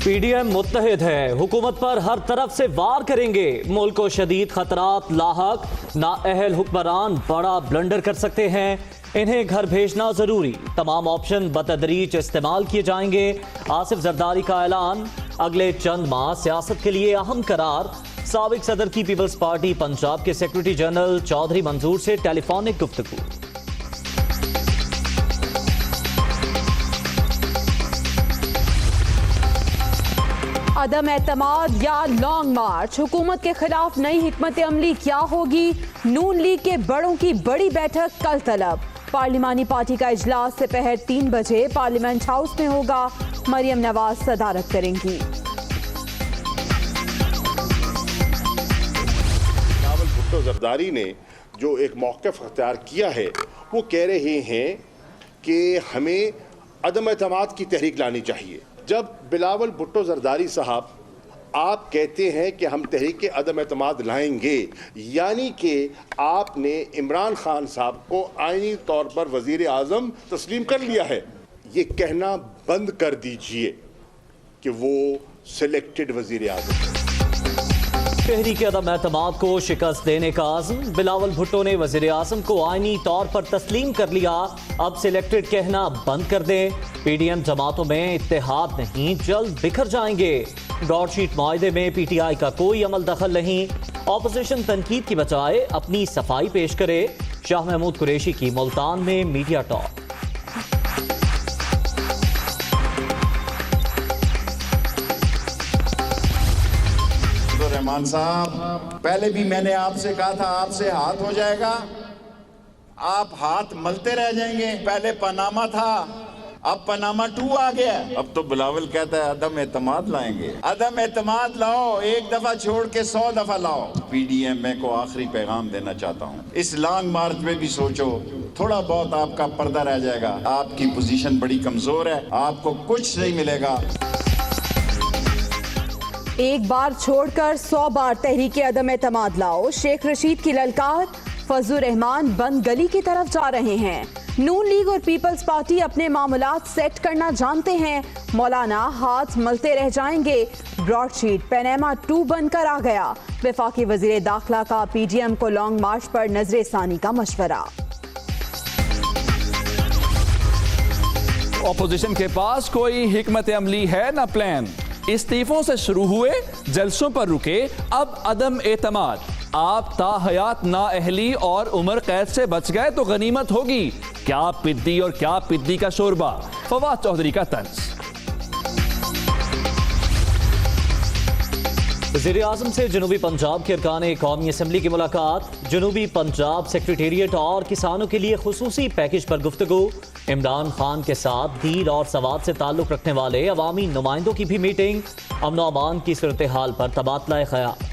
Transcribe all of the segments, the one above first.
PDM मुत्तहिद है, हुकूमत पर हर तरफ से वार करेंगे। मुल्क को शदीद खतरात लाहक, नाअहल हुक्मरान बड़ा ब्लंडर कर सकते हैं, इन्हें घर भेजना जरूरी। तमाम ऑप्शन बतदरीज इस्तेमाल किए जाएंगे। आसिफ जरदारी का ऐलान, अगले चंद माह सियासत के लिए अहम करार। साबिक सदर की पीपल्स पार्टी पंजाब के सेक्रेटरी जनरल चौधरी मंजूर से टेलीफोनिक गुफ्तगू। अदम एतमाद या लॉन्ग मार्च, हुकूमत के खिलाफ नई हिकमत अमली क्या होगी? नून लीग के बड़ों की बड़ी बैठक कल तलब। पार्लिमानी पार्टी का इजलास दोपहर 3 बजे पार्लियामेंट हाउस में होगा। मरियम नवाज सदारत करेंगी। बिलावल भुट्टो जरदारी ने जो एक मौक़िफ़ अख्तियार किया है, वो कह रहे हैं कि हमें अदम एतमाद की तहरीक लानी चाहिए। जब बिलावल भुट्टो जरदारी साहब आप कहते हैं कि हम तहरीक अदम एतमाद लाएंगे, यानी कि आपने इमरान खान साहब को आईनी तौर पर वज़ीर आज़म तस्लीम कर लिया है। ये कहना बंद कर दीजिए कि वो सिलेक्टेड वज़ीर आज़म। तहरीक अदम एतमाद को शिकस्त देने का आज़म, बिलावल भुट्टो ने वज़ीर आज़म को आईनी तौर पर तस्लीम कर लिया, अब सिलेक्टेड कहना बंद कर दें। पीडीएम जमातों में इत्तेहाद नहीं, जल्द बिखर जाएंगे। ब्रॉडशीट मुआहदे में पीटीआई का कोई अमल दखल नहीं। ऑपोजिशन तनकीद की बजाय अपनी सफाई पेश करे। शाह महमूद कुरैशी की मुल्तान में मीडिया टॉक। रहमान साहब, पहले भी मैंने आपसे कहा था आपसे हाथ हो जाएगा, आप हाथ मलते रह जाएंगे। पहले पनामा था, अब पनामा 2 आ गया। अब तो बिलावल कहता है अदम एतमाद लाएंगे। अदम एतमाद लाओ, एक दफा छोड़ के 100 दफा लाओ। पीडीएम को आखिरी पैगाम देना चाहता हूँ, इस लॉन्ग मार्च में भी सोचो, थोड़ा बहुत आपका पर्दा रह जाएगा। आपकी पोजीशन बड़ी कमजोर है, आपको कुछ नहीं मिलेगा। एक बार छोड़कर 100 बार तहरीक अदम एतमाद लाओ, शेख रशीद की ललकार। फजलुर रहमान बंद गली की तरफ जा रहे हैं। नून लीग और पीपल्स पार्टी अपने मामलात सेट करना जानते हैं। मौलाना हाथ मलते रह जाएंगे। ब्रॉडशीट पनामा 2 बनकर आ गया। वफाकी वजीर दाखिला का पीडीएम को लॉन्ग मार्च पर नजर सानी का मशवरा। ऑपोजिशन के पास कोई हिकमत अमली है न प्लान। इस्तीफों से शुरू हुए, जलसों पर रुके, अब अदम एतमाद। आप ताहयात नाअहली और उम्र कैद से बच गए तो गनीमत होगी। क्या पिद्दी और क्या पिद्दी का शोरबा। फवाद चौधरी का तंज। वज़ीर आज़म से जनूबी पंजाब के अरकान कौमी असम्बली की मुलाकात। जनूबी पंजाब सेक्रेटेरिएट और किसानों के लिए खुसूसी पैकेज पर गुफ्तगू। इमरान खान के साथ दीर और सवाद से ताल्लुक रखने वाले अवामी नुमाइंदों की भी मीटिंग। अमन व अमान की सूरत हाल पर तबादला ख्याल।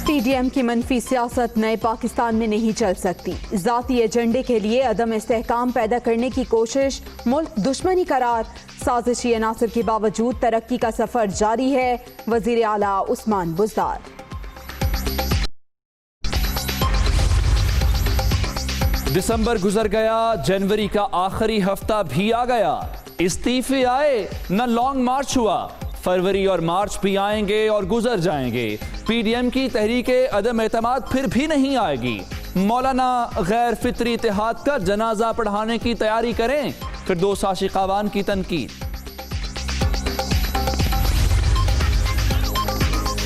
पीडीएम की मनफी सियासत नए पाकिस्तान में नहीं चल सकती। जाती एजेंडे के लिए अदम इस्तेहकाम पैदा करने की कोशिश, मुल्क दुश्मनी करार। साजिशी अनासर के बावजूद तरक्की का सफर जारी है। वजीर आला उस्मान बुज़दार। दिसंबर गुजर गया, जनवरी का आखिरी हफ्ता भी आ गया। इस्तीफे आए न लॉन्ग मार्च हुआ। फरवरी और मार्च भी आएंगे और गुजर जाएंगे। पीडीएम की तहरीके अदम एतमाद फिर भी नहीं आएगी। मौलाना गैर फितरी इत्तेहाद का जनाजा पढ़ाने की तैयारी करें, फिर 2 आशिकावान की तनकीद।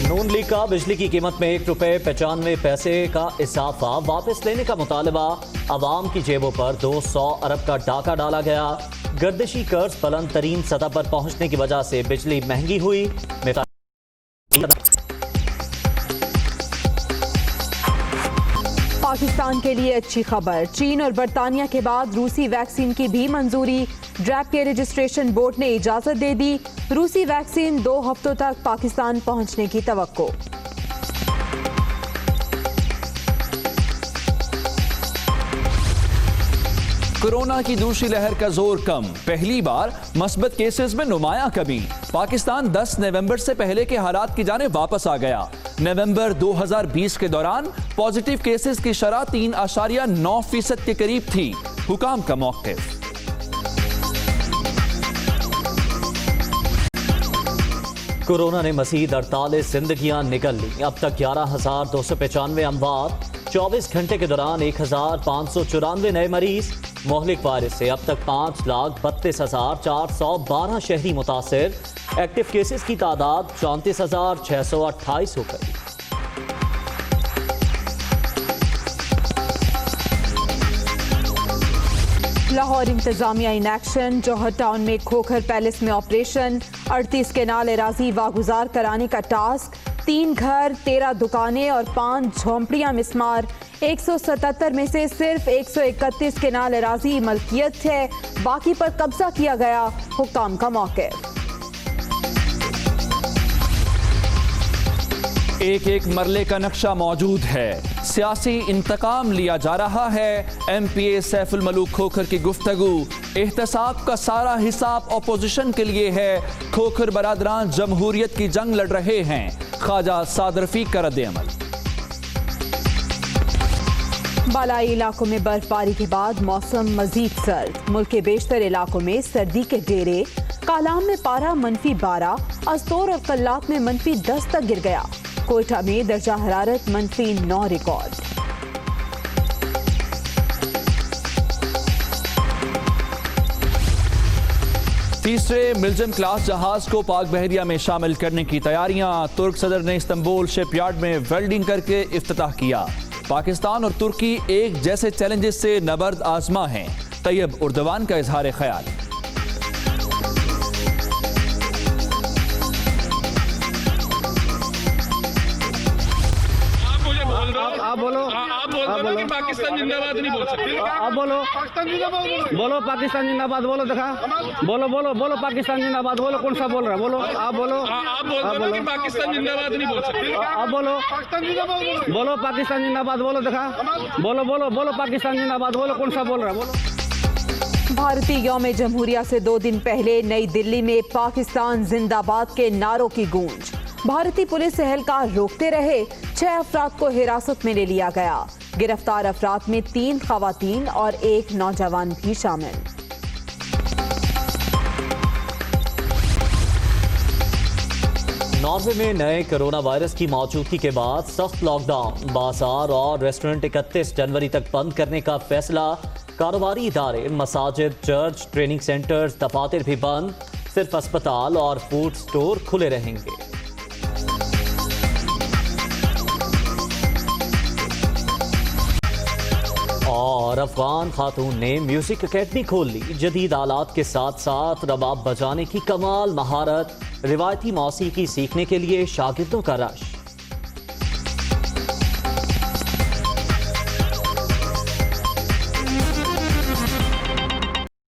नून लीग का बिजली की कीमत में ₹1.95 का इजाफा वापस लेने का मुतालबा। अवाम की जेबों पर 200 अरब का डाका डाला गया। गर्दिशी कर्ज बुलंद तरीन सतह पर पहुंचने की वजह से बिजली महंगी हुई। पाकिस्तान के लिए अच्छी खबर, चीन और बरतानिया के बाद रूसी वैक्सीन की भी मंजूरी। ड्रैप के रजिस्ट्रेशन बोर्ड ने इजाजत दे दी। रूसी वैक्सीन 2 हफ्तों तक पाकिस्तान पहुंचने की तवक्को। कोरोना की दूसरी लहर का जोर कम, पहली बार मस्बत केसेस में नुमायां कमी। पाकिस्तान 10 नवंबर से पहले के हालात की जाने वापस आ गया। नवंबर 2020 के दौरान पॉजिटिव केसेस की शरह 3.9% के करीब थी। हुकाम का मौक़िफ़। कोरोना ने मजीद 48 जिंदगियां निकल ली। अब तक 11,295 अमवात। 24 घंटे के दौरान 1,594 नए मरीज। मोहलिक वायरस से अब तक 5,32,412 शहरी मुतासिर। एक्टिव केसेस की तादाद 34,628 हो गई। लाहौर इंतजामिया इन एक्शन। जौहर टाउन में खोखर पैलेस में ऑपरेशन। 38 केनाल एराजी वागुजार कराने का टास्क। 3 घर, 13 दुकानें और 5 झोंपड़ियां मिसमार। 177 में से सिर्फ 131 केनाल एराजी मलकियत है, बाकी पर कब्जा किया गया। हुक्काम का मौक़िफ़। एक एक मरले का नक्शा मौजूद है। सियासी इंतकाम लिया जा रहा है। MPA सैफुल मलूक खोखर की गुफ्तगू। एहतसाब का सारा हिसाब अपोजिशन के लिए है। खोखर बरादरान जमहूरियत की जंग लड़ रहे हैं। ख्वाजा साद रफीक का रद्द-ए-अमल। बालाई इलाकों में बर्फबारी के बाद मौसम मजीद सर्द। मुल्क के बेशतर इलाकों में सर्दी के डेरे। कालाम में पारा -12, अस्तोर और कल्लात में -10 तक गिर गया। कोयटा में दर्जा हरारत -9 रिकॉर्ड। तीसरे मिल्जम क्लास जहाज को पाक बहरिया में शामिल करने की तैयारियां। तुर्क सदर ने इस्तांबुल शिपयार्ड में वेल्डिंग करके इफ्तिताह किया। पाकिस्तान और तुर्की एक जैसे चैलेंजेस से नबर्द आजमा हैं। तैयब उर्दवान का इजहार ख्याल। आप बोलो कि पाकिस्तान जिंदाबाद नहीं बोल सकते। आप बोलो बोलो पाकिस्तान जिंदाबाद बोलो। देखा बोलो पाकिस्तान जिंदाबाद बोलो। कौन सा बोल रहा है? बोलो आप बोलो कि पाकिस्तान जिंदाबाद नहीं बोल सकते। आप बोलो पाकिस्तान जिंदाबाद बोलो। देखा बोलो पाकिस्तान जिंदाबाद बोलो। कौन सा बोल रहा है? बोलो। भारतीय यौम जमहूरिया से 2 दिन पहले नई दिल्ली में पाकिस्तान जिंदाबाद के नारों की गूंज। भारतीय पुलिस एहलकार रोकते रहे। 6 अफराद को हिरासत में ले लिया गया। गिरफ्तार अफराद में 3 खवातीन और 1 नौजवान भी शामिल। नॉर्वे में नए कोरोना वायरस की मौजूदगी के बाद सख्त लॉकडाउन। बाजार और रेस्टोरेंट 31 जनवरी तक बंद करने का फैसला। कारोबारी इदारे, मसाजिद, चर्च, ट्रेनिंग सेंटर्स, दफातर भी बंद। सिर्फ अस्पताल और फूड स्टोर खुले रहेंगे। और अफगान खातून ने म्यूजिक एकेडमी खोल ली। जदीद आलात के साथ साथ रबाब बजाने की कमाल महारत। रिवायती मौसीकी सीखने के लिए शागिर्दों का रश।